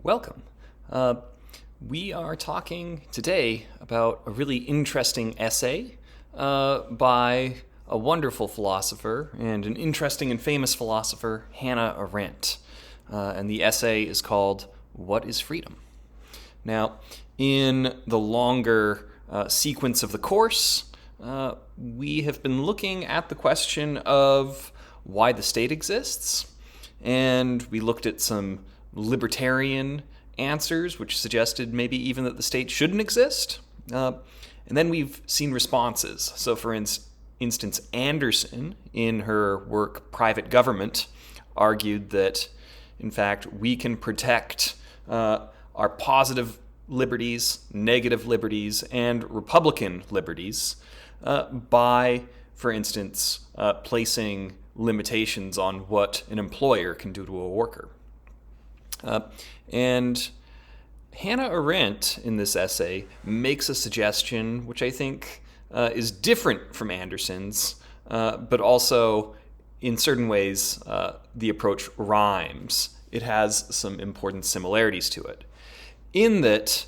Welcome. We are talking today about a really interesting essay by a wonderful philosopher and an interesting and famous philosopher, Hannah Arendt. And the essay is called What is Freedom? Now, in the longer sequence of the course, we have been looking at the question of why the state exists, and we looked at some libertarian answers, which suggested maybe even that the state shouldn't exist. And then we've seen responses. So, for instance, Anderson, in her work Private Government, argued that, in fact, we can protect our positive liberties, negative liberties, and Republican liberties by, for instance, placing limitations on what an employer can do to a worker. And Hannah Arendt, in this essay, makes a suggestion which I think is different from Anderson's, but also, in certain ways, the approach rhymes. It has some important similarities to it, in that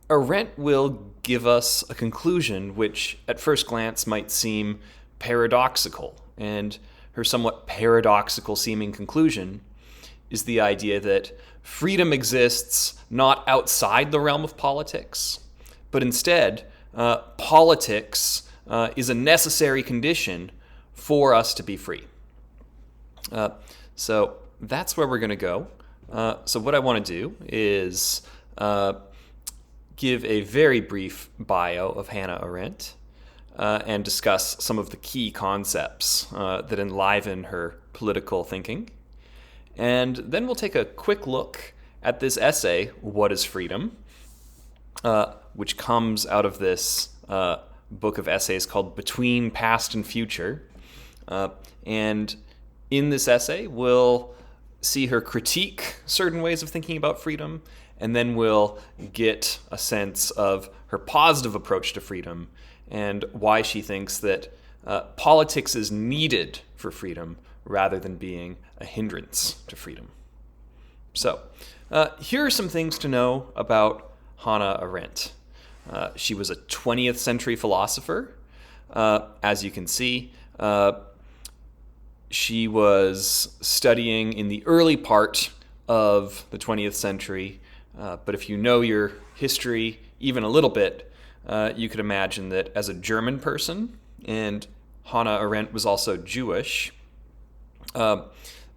Arendt will give us a conclusion which, at first glance, might seem paradoxical. And her somewhat paradoxical seeming conclusion is the idea that freedom exists not outside the realm of politics, but instead, politics is a necessary condition for us to be free. So that's where we're going to go. So what I want to do is give a very brief bio of Hannah Arendt and discuss some of the key concepts that enliven her political thinking. And then we'll take a quick look at this essay, What is Freedom?, which comes out of this book of essays called Between Past and Future. And in this essay, we'll see her critique certain ways of thinking about freedom, and then we'll get a sense of her positive approach to freedom and why she thinks that politics is needed for freedom rather than being a hindrance to freedom. So, here are some things to know about Hannah Arendt. She was a 20th century philosopher. As you can see, she was studying in the early part of the 20th century, but if you know your history even a little bit, you could imagine that as a German person, and Hannah Arendt was also Jewish,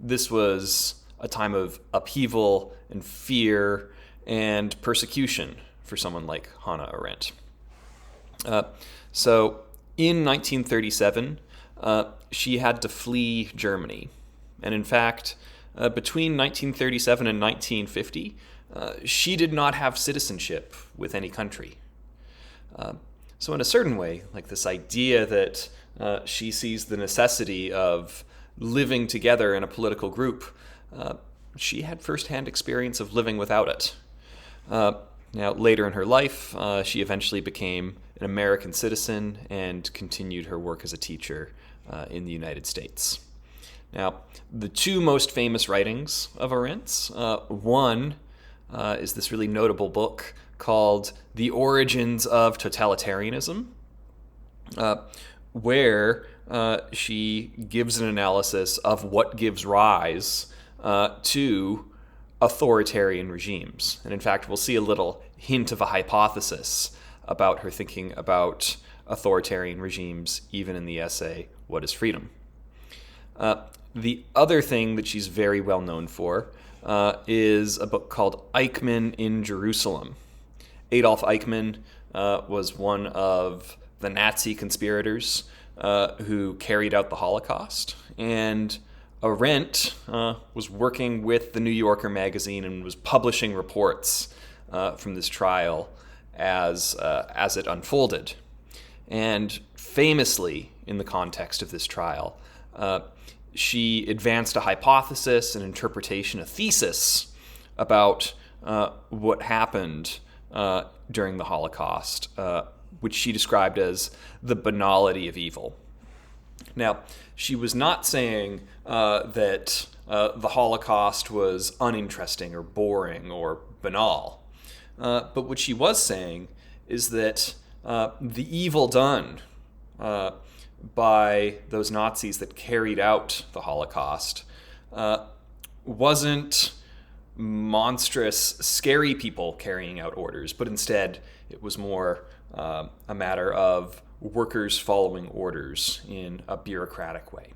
this was a time of upheaval and fear and persecution for someone like Hannah Arendt. So in 1937, she had to flee Germany. And in fact, between 1937 and 1950, she did not have citizenship with any country. So in a certain way, like this idea that she sees the necessity of living together in a political group, she had firsthand experience of living without it. Now, later in her life, she eventually became an American citizen and continued her work as a teacher in the United States. Now, the two most famous writings of Arendt's, one is this really notable book called The Origins of Totalitarianism, where she gives an analysis of what gives rise to authoritarian regimes. And in fact, we'll see a little hint of a hypothesis about her thinking about authoritarian regimes, even in the essay, What is Freedom? The other thing that she's very well known for is a book called Eichmann in Jerusalem. Adolf Eichmann was one of the Nazi conspirators who carried out the Holocaust. And Arendt was working with the New Yorker magazine and was publishing reports from this trial as it unfolded. And famously, in the context of this trial, she advanced a hypothesis, an interpretation, a thesis about what happened during the Holocaust, which she described as the banality of evil. Now, she was not saying that the Holocaust was uninteresting or boring or banal. But what she was saying is that the evil done by those Nazis that carried out the Holocaust wasn't monstrous, scary people carrying out orders, but instead it was more a matter of workers following orders in a bureaucratic way.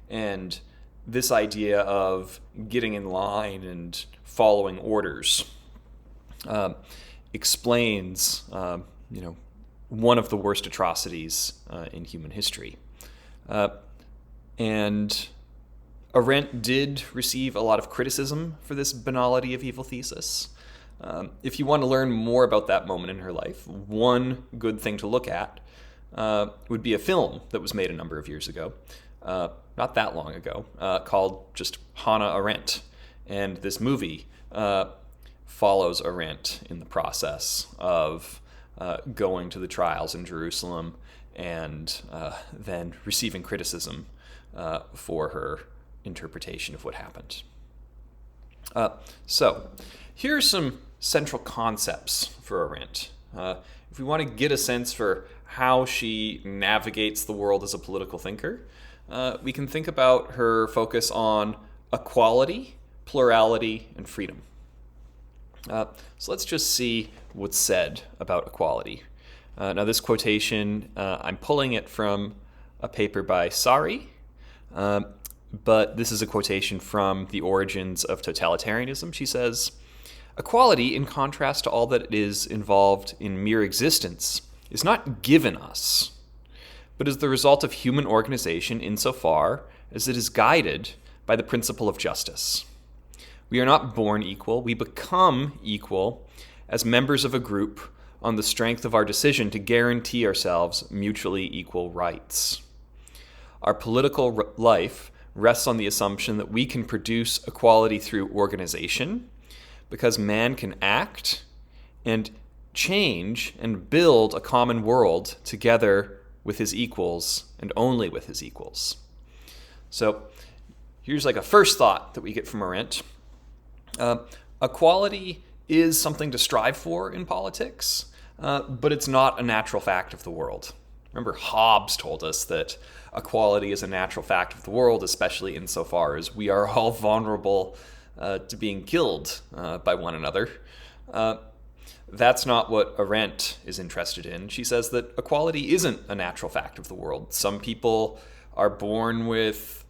And this idea of getting in line and following orders explains, one of the worst atrocities in human history. And Arendt did receive a lot of criticism for this banality of evil thesis. If you want to learn more about that moment in her life, one good thing to look at would be a film that was made a number of years ago, not that long ago, called just Hannah Arendt. And this movie follows Arendt in the process of going to the trials in Jerusalem and then receiving criticism for her interpretation of what happened. So here are some central concepts for Arendt. If we want to get a sense for how she navigates the world as a political thinker, we can think about her focus on equality, plurality, and freedom. So let's just see what's said about equality. Now this quotation, I'm pulling it from a paper by Sari, but this is a quotation from The Origins of Totalitarianism. She says, "Equality, in contrast to all that is involved in mere existence, is not given us, but is the result of human organization insofar as it is guided by the principle of justice. We are not born equal, we become equal as members of a group on the strength of our decision to guarantee ourselves mutually equal rights. Our political life rests on the assumption that we can produce equality through organization, because man can act and change and build a common world together with his equals and only with his equals." So here's like a first thought that we get from Arendt. Equality is something to strive for in politics, but it's not a natural fact of the world. Remember, Hobbes told us that equality is a natural fact of the world, especially insofar as we are all vulnerable to being killed by one another. That's not what Arendt is interested in. She says that equality isn't a natural fact of the world. Some people are born with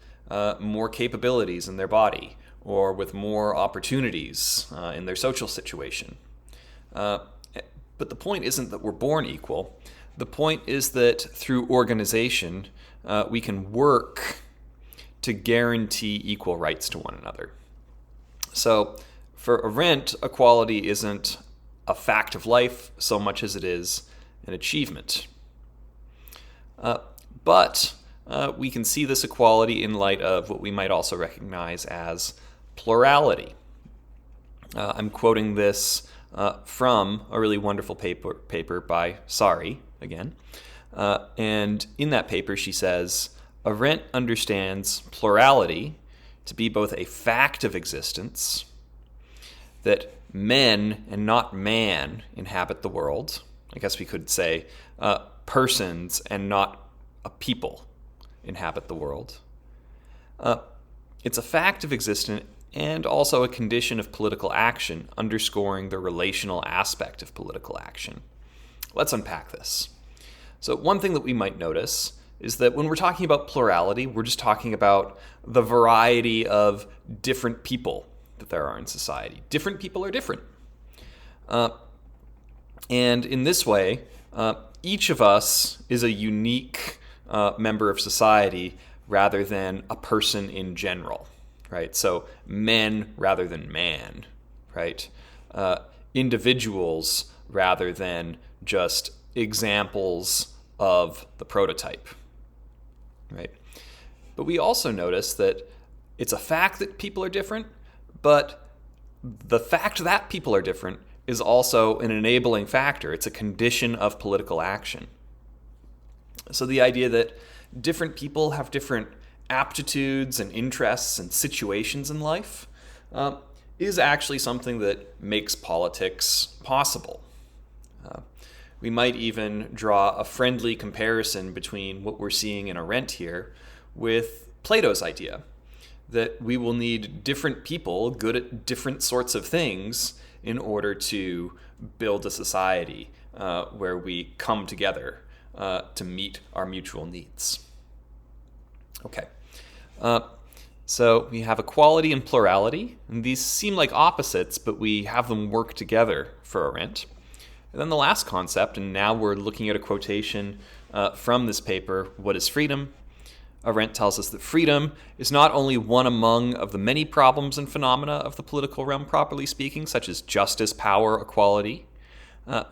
more capabilities in their body or with more opportunities in their social situation. But the point isn't that we're born equal. The point is that through organization, we can work to guarantee equal rights to one another. So for Arendt, equality isn't a fact of life so much as it is an achievement. But we can see this equality in light of what we might also recognize as plurality. I'm quoting this from a really wonderful paper by Sari, again. And in that paper, she says, Arendt understands plurality to be both a fact of existence, that men and not man inhabit the world. I guess we could say persons and not a people inhabit the world. It's a fact of existence and also a condition of political action, underscoring the relational aspect of political action. Let's unpack this. So one thing that we might notice is that when we're talking about plurality, we're just talking about the variety of different people that there are in society. Different people are different. And in this way, each of us is a unique member of society rather than a person in general, right? So men rather than man, right? Individuals rather than just examples of the prototype, right? But we also notice that it's a fact that people are different, but the fact that people are different is also an enabling factor. It's a condition of political action. So the idea that different people have different aptitudes and interests and situations in life is actually something that makes politics possible. We might even draw a friendly comparison between what we're seeing in Arendt here with Plato's idea that we will need different people good at different sorts of things in order to build a society where we come together to meet our mutual needs. Okay, so we have equality and plurality, and these seem like opposites, but we have them work together for Arendt. And then the last concept, and now we're looking at a quotation from this paper, What is Freedom? Arendt tells us that freedom is not only one among of the many problems and phenomena of the political realm, properly speaking, such as justice, power, equality.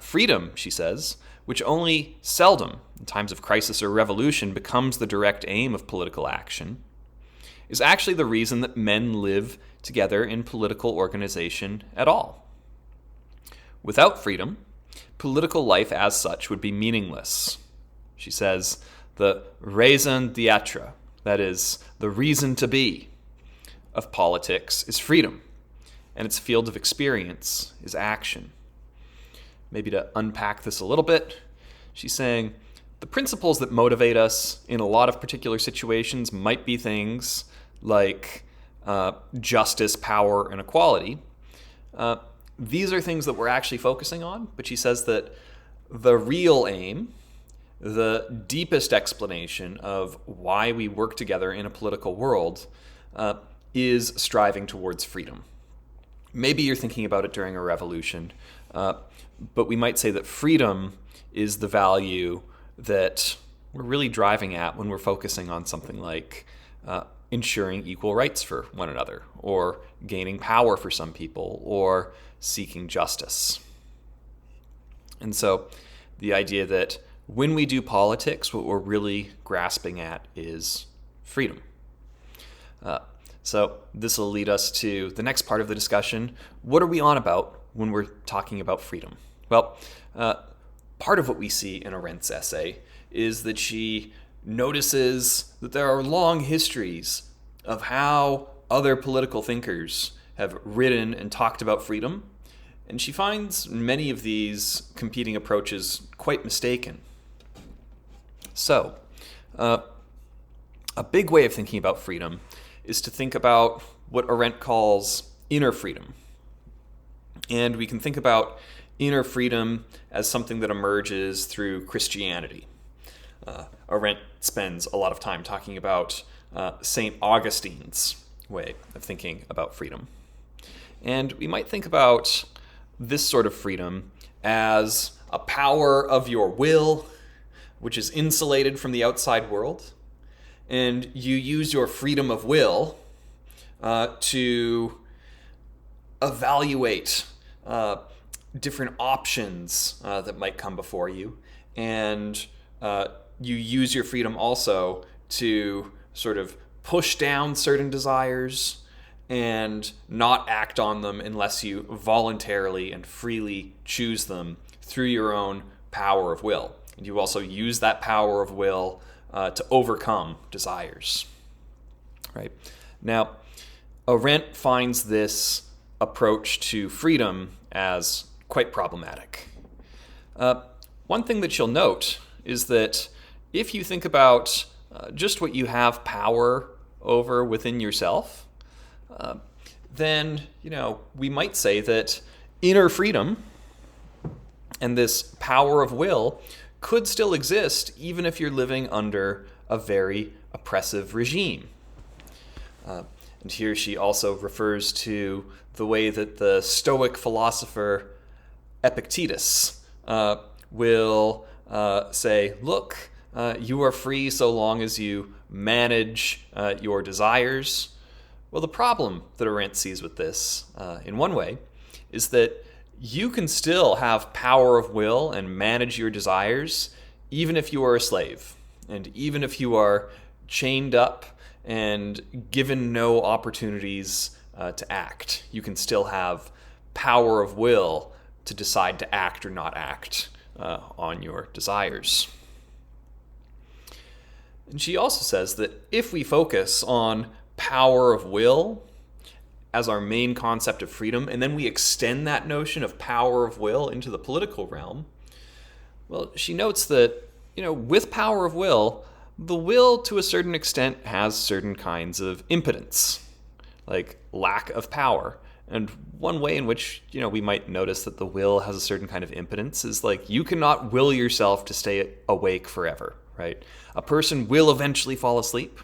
Freedom, she says, which only seldom, in times of crisis or revolution, becomes the direct aim of political action, is actually the reason that men live together in political organization at all. Without freedom, political life as such would be meaningless. She says, the raison d'être, that is, the reason to be, of politics is freedom, and its field of experience is action. Maybe to unpack this a little bit, she's saying the principles that motivate us in a lot of particular situations might be things like justice, power, and equality. These are things that we're actually focusing on, but she says that the real aim, the deepest explanation of why we work together in a political world is striving towards freedom. Maybe you're thinking about it during a revolution, but we might say that freedom is the value that we're really driving at when we're focusing on something like ensuring equal rights for one another, or gaining power for some people, or seeking justice. And so the idea that when we do politics, what we're really grasping at is freedom. So this will lead us to the next part of the discussion. What are we on about when we're talking about freedom? Well, part of what we see in Arendt's essay is that she notices that there are long histories of how other political thinkers have written and talked about freedom, and she finds many of these competing approaches quite mistaken. So, a big way of thinking about freedom is to think about what Arendt calls inner freedom. And we can think about inner freedom as something that emerges through Christianity. Arendt spends a lot of time talking about St. Augustine's way of thinking about freedom. And we might think about this sort of freedom as a power of your will, which is insulated from the outside world, and you use your freedom of will to evaluate different options that might come before you, and you use your freedom also to sort of push down certain desires and not act on them unless you voluntarily and freely choose them through your own power of will. And you also use that power of will to overcome desires. Right? Now, Arendt finds this approach to freedom as quite problematic. One thing that she'll note is that if you think about just what you have power over within yourself, then, we might say that inner freedom and this power of will could still exist even if you're living under a very oppressive regime. And here she also refers to the way that the Stoic philosopher Epictetus will say, look, you are free so long as you manage your desires. Well, the problem that Arendt sees with this, in one way, is that you can still have power of will and manage your desires even if you are a slave, and even if you are chained up and given no opportunities to act. You can still have power of will to decide to act or not act on your desires. And she also says that if we focus on power of will as our main concept of freedom, and then we extend that notion of power of will into the political realm, well, she notes that, with power of will, the will to a certain extent has certain kinds of impotence, like lack of power. And one way in which, we might notice that the will has a certain kind of impotence is like you cannot will yourself to stay awake forever, right? A person will eventually fall asleep.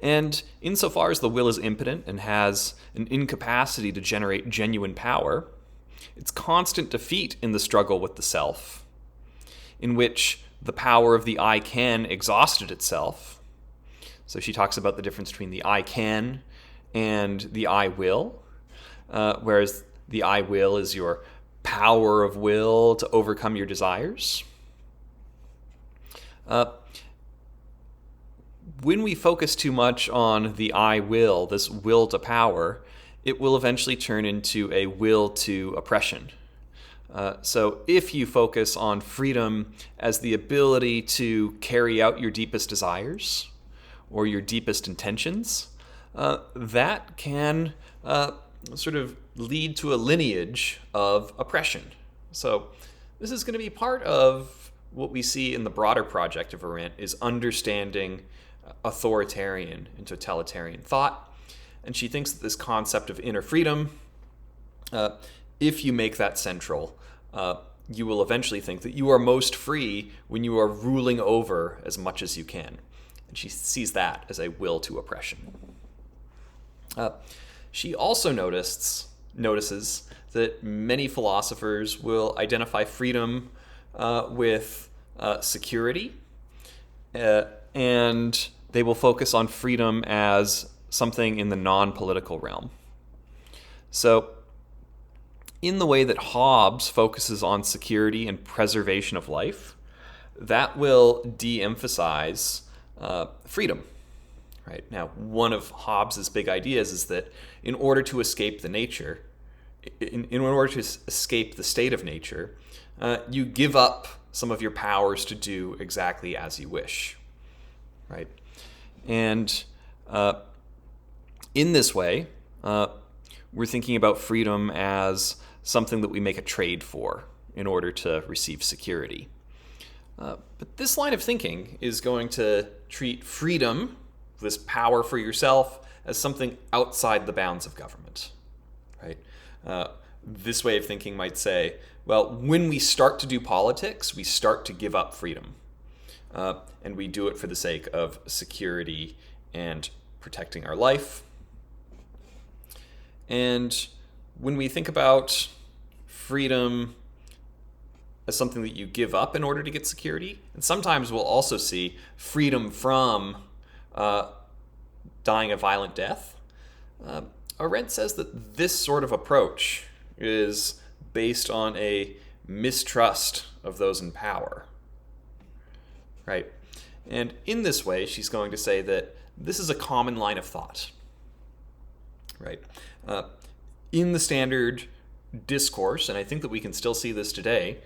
And insofar as the will is impotent and has an incapacity to generate genuine power, its constant defeat in the struggle with the self, in which the power of the I can exhausted itself. So she talks about the difference between the I can and the I will, whereas the I will is your power of will to overcome your desires. When we focus too much on the I will, this will to power, it will eventually turn into a will to oppression. So if you focus on freedom as the ability to carry out your deepest desires or your deepest intentions, that can sort of lead to a lineage of oppression. So this is going to be part of what we see in the broader project of Arendt is understanding authoritarian and totalitarian thought. And she thinks that this concept of inner freedom, if you make that central, you will eventually think that you are most free when you are ruling over as much as you can. And she sees that as a will to oppression. She also notices that many philosophers will identify freedom with security, and they will focus on freedom as something in the non-political realm. So, in the way that Hobbes focuses on security and preservation of life, that will de-emphasize freedom. Right? Now, one of Hobbes's big ideas is that in order to escape the nature, in order to escape the state of nature, you give up some of your powers to do exactly as you wish. Right? And in this way, we're thinking about freedom as something that we make a trade for in order to receive security. But this line of thinking is going to treat freedom, this power for yourself, as something outside the bounds of government. Right? This way of thinking might say, well, when we start to do politics, we start to give up freedom. And we do it for the sake of security and protecting our life. And when we think about freedom as something that you give up in order to get security, and sometimes we'll also see freedom from dying a violent death, Arendt says that this sort of approach is based on a mistrust of those in power. Right? And in this way, she's going to say that this is a common line of thought. Right? In the standard discourse, and I think that we can still see this today,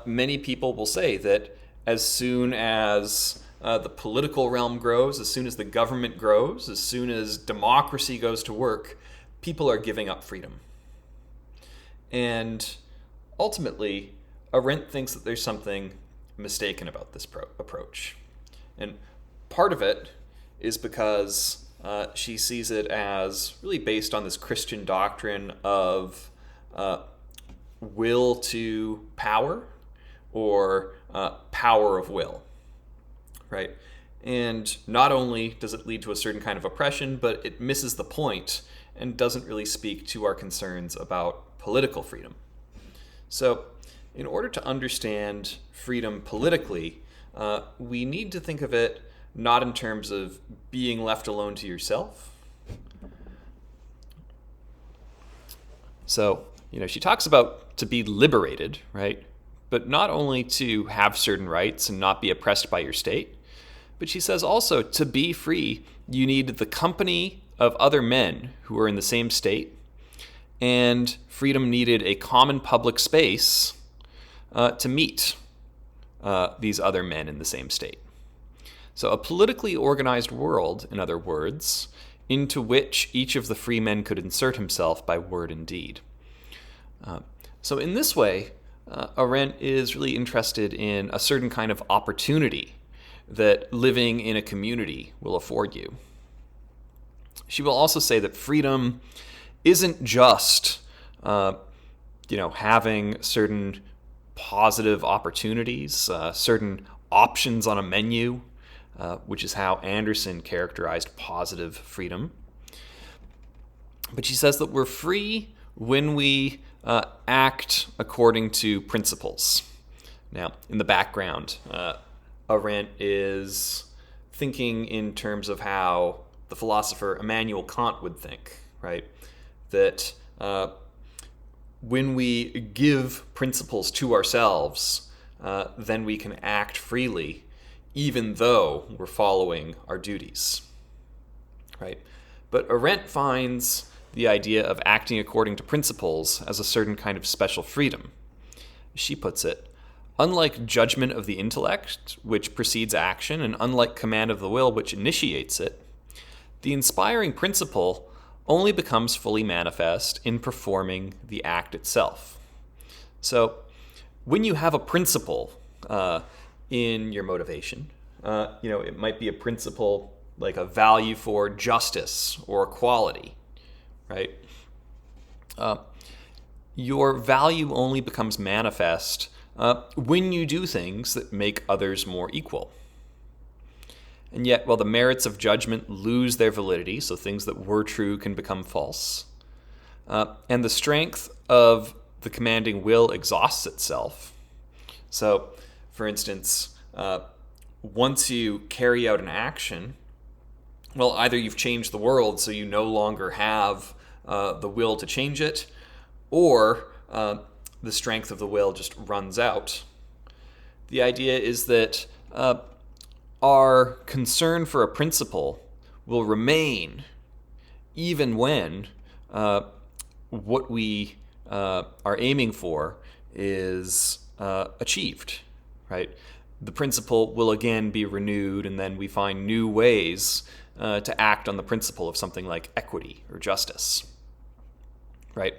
many people will say that as soon as the political realm grows, as soon as the government grows, as soon as democracy goes to work, people are giving up freedom. And ultimately, Arendt thinks that there's something mistaken about this approach. And part of it is because she sees it as really based on this Christian doctrine of will to power, or power of will, right? And not only does it lead to a certain kind of oppression, but it misses the point and doesn't really speak to our concerns about political freedom. So, in order to understand freedom politically, we need to think of it not in terms of being left alone to yourself. So, she talks about to be liberated, right? But not only to have certain rights and not be oppressed by your state, but she says also to be free, you need the company of other men who are in the same state, and freedom needed a common public space to meet these other men in the same state. So a politically organized world, in other words, into which each of the free men could insert himself by word and deed. So in this way, Arendt is really interested in a certain kind of opportunity that living in a community will afford you. She will also say that freedom isn't just, having certain positive opportunities, certain options on a menu, which is how Anderson characterized positive freedom. But she says that we're free when we act according to principles. Now, in the background, Arendt is thinking in terms of how the philosopher Immanuel Kant would think, right? That when we give principles to ourselves, then we can act freely, even though we're following our duties, right? But Arendt finds the idea of acting according to principles as a certain kind of special freedom. She puts it, unlike judgment of the intellect, which precedes action, and unlike command of the will, which initiates it, the inspiring principle only becomes fully manifest in performing the act itself. So, when you have a principle in your motivation, it might be a principle like a value for justice or equality, right? Your value only becomes manifest when you do things that make others more equal. And yet, while the merits of judgment lose their validity, so things that were true can become false, and the strength of the commanding will exhausts itself. So, for instance, once you carry out an action, well, either you've changed the world so you no longer have the will to change it, or the strength of the will just runs out. The idea is that our concern for a principle will remain even when what we are aiming for is achieved, right? The principle will again be renewed, and then we find new ways to act on the principle of something like equity or justice, right?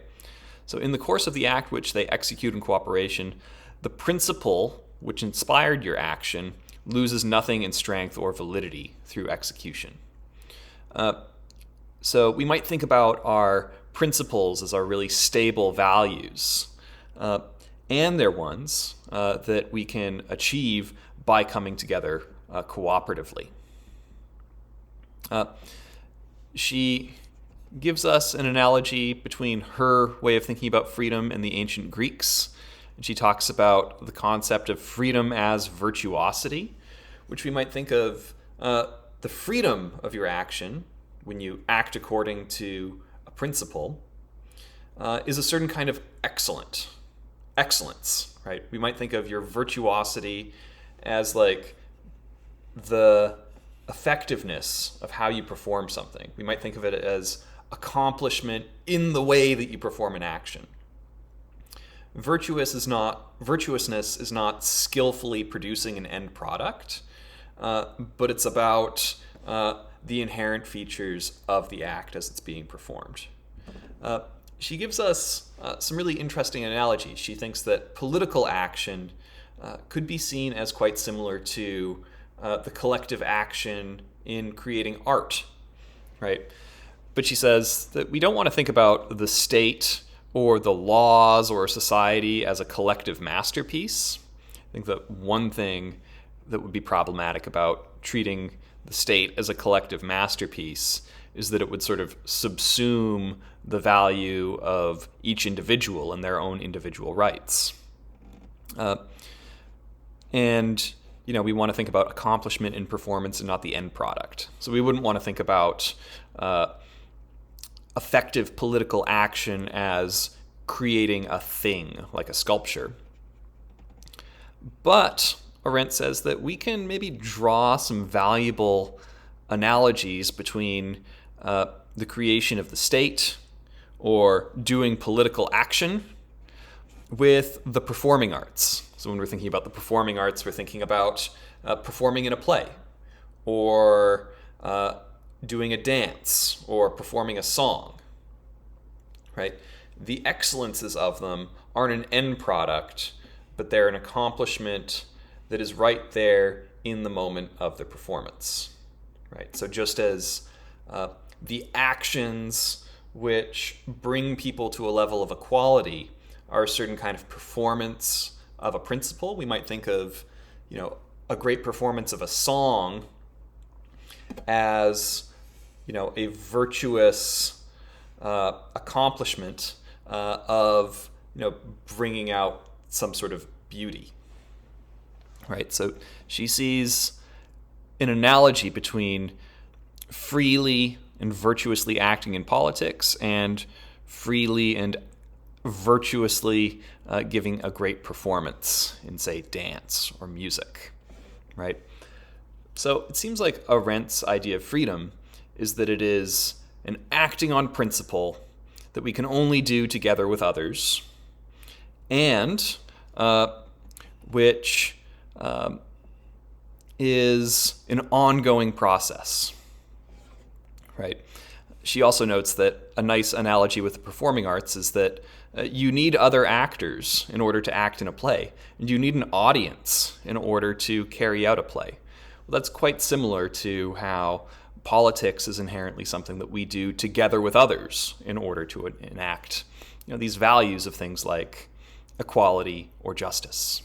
So in the course of the act which they execute in cooperation, the principle which inspired your action loses nothing in strength or validity through execution. So we might think about our principles as our really stable values, and they're ones that we can achieve by coming together cooperatively. She gives us an analogy between her way of thinking about freedom and the ancient Greeks. And she talks about the concept of freedom as virtuosity, which we might think of the freedom of your action when you act according to a principle is a certain kind of excellence, right? We might think of your virtuosity as like the effectiveness of how you perform something. We might think of it as accomplishment in the way that you perform an action. Virtuousness is not skillfully producing an end product, but it's about the inherent features of the act as it's being performed. She gives us some really interesting analogies. She thinks that political action could be seen as quite similar to the collective action in creating art, right? But she says that we don't want to think about the state or the laws or society as a collective masterpiece. I think that one thing that would be problematic about treating the state as a collective masterpiece is that it would sort of subsume the value of each individual and their own individual rights. And we want to think about accomplishment in performance and not the end product. So we wouldn't want to think about effective political action as creating a thing, like a sculpture. But Arendt says that we can maybe draw some valuable analogies between the creation of the state or doing political action with the performing arts. So when we're thinking about the performing arts, we're thinking about performing in a play or doing a dance, or performing a song, right? The excellences of them aren't an end product, but they're an accomplishment that is right there in the moment of the performance, right? So just as the actions which bring people to a level of equality are a certain kind of performance of a principle, we might think of, a great performance of a song as, a virtuous accomplishment of, bringing out some sort of beauty, right? So she sees an analogy between freely and virtuously acting in politics and freely and virtuously giving a great performance in, say, dance or music, right? So it seems like Arendt's idea of freedom is that it is an acting on principle that we can only do together with others, and which is an ongoing process, right? She also notes that a nice analogy with the performing arts is that you need other actors in order to act in a play, and you need an audience in order to carry out a play. Well, that's quite similar to how politics is inherently something that we do together with others in order to enact, these values of things like equality or justice.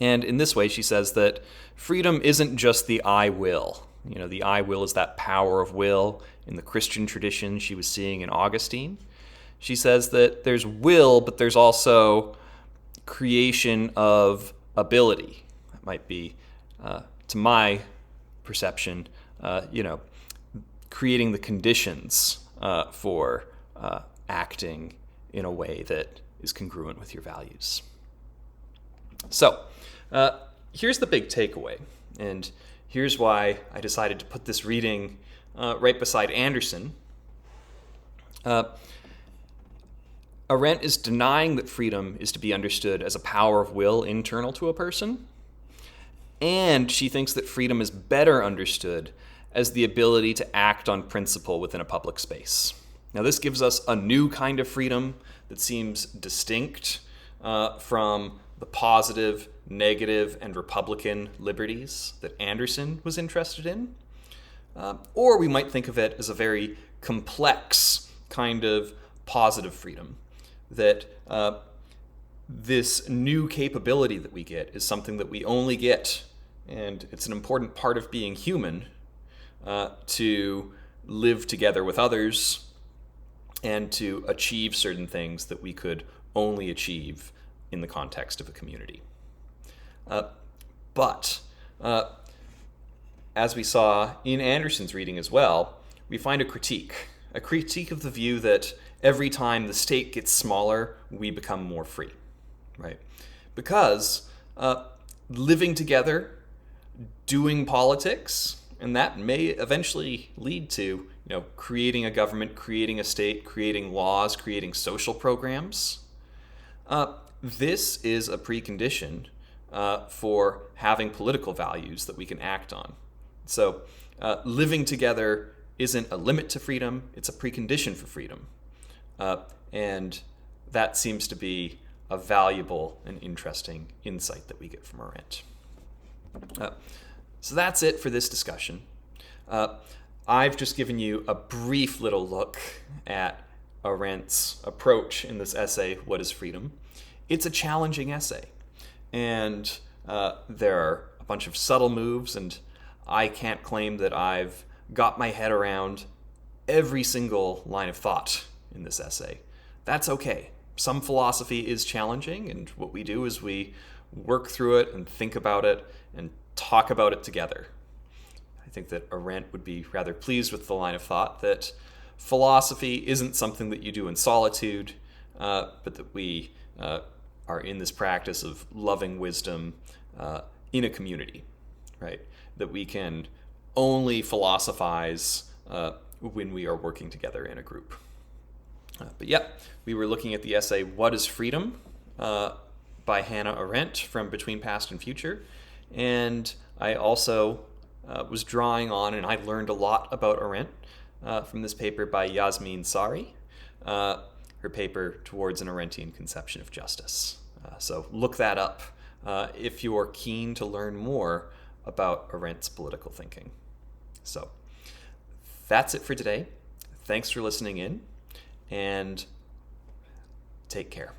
And in this way, she says that freedom isn't just the I will. The I will is that power of will in the Christian tradition she was seeing in Augustine. She says that there's will, but there's also creation of ability. That might be, to my perception, creating the conditions for acting in a way that is congruent with your values. So, here's the big takeaway, and here's why I decided to put this reading right beside Anderson. Arendt is denying that freedom is to be understood as a power of will internal to a person, and she thinks that freedom is better understood as the ability to act on principle within a public space. Now, this gives us a new kind of freedom that seems distinct from the positive, negative, and Republican liberties that Anderson was interested in. Or we might think of it as a very complex kind of positive freedom, that this new capability that we get is something that we only get, and it's an important part of being human, to live together with others and to achieve certain things that we could only achieve in the context of a community. But as we saw in Anderson's reading as well, we find a critique of the view that every time the state gets smaller, we become more free, right? Because living together, doing politics, and that may eventually lead to, creating a government, creating a state, creating laws, creating social programs. This is a precondition for having political values that we can act on. So living together isn't a limit to freedom, it's a precondition for freedom. And that seems to be a valuable and interesting insight that we get from Arendt. So that's it for this discussion. I've just given you a brief little look at Arendt's approach in this essay, What is Freedom? It's a challenging essay, and there are a bunch of subtle moves, and I can't claim that I've got my head around every single line of thought in this essay. That's okay. Some philosophy is challenging, and what we do is we work through it and think about it and talk about it together. I think that Arendt would be rather pleased with the line of thought that philosophy isn't something that you do in solitude, but that we are in this practice of loving wisdom in a community, right? That we can only philosophize when we are working together in a group. But yeah, we were looking at the essay, What is Freedom? By Hannah Arendt from Between Past and Future. And I also was drawing on, and I learned a lot about Arendt from this paper by Yasmin Sari, her paper Towards an Arendtian Conception of Justice. So look that up if you're keen to learn more about Arendt's political thinking. So that's it for today. Thanks for listening in, and take care.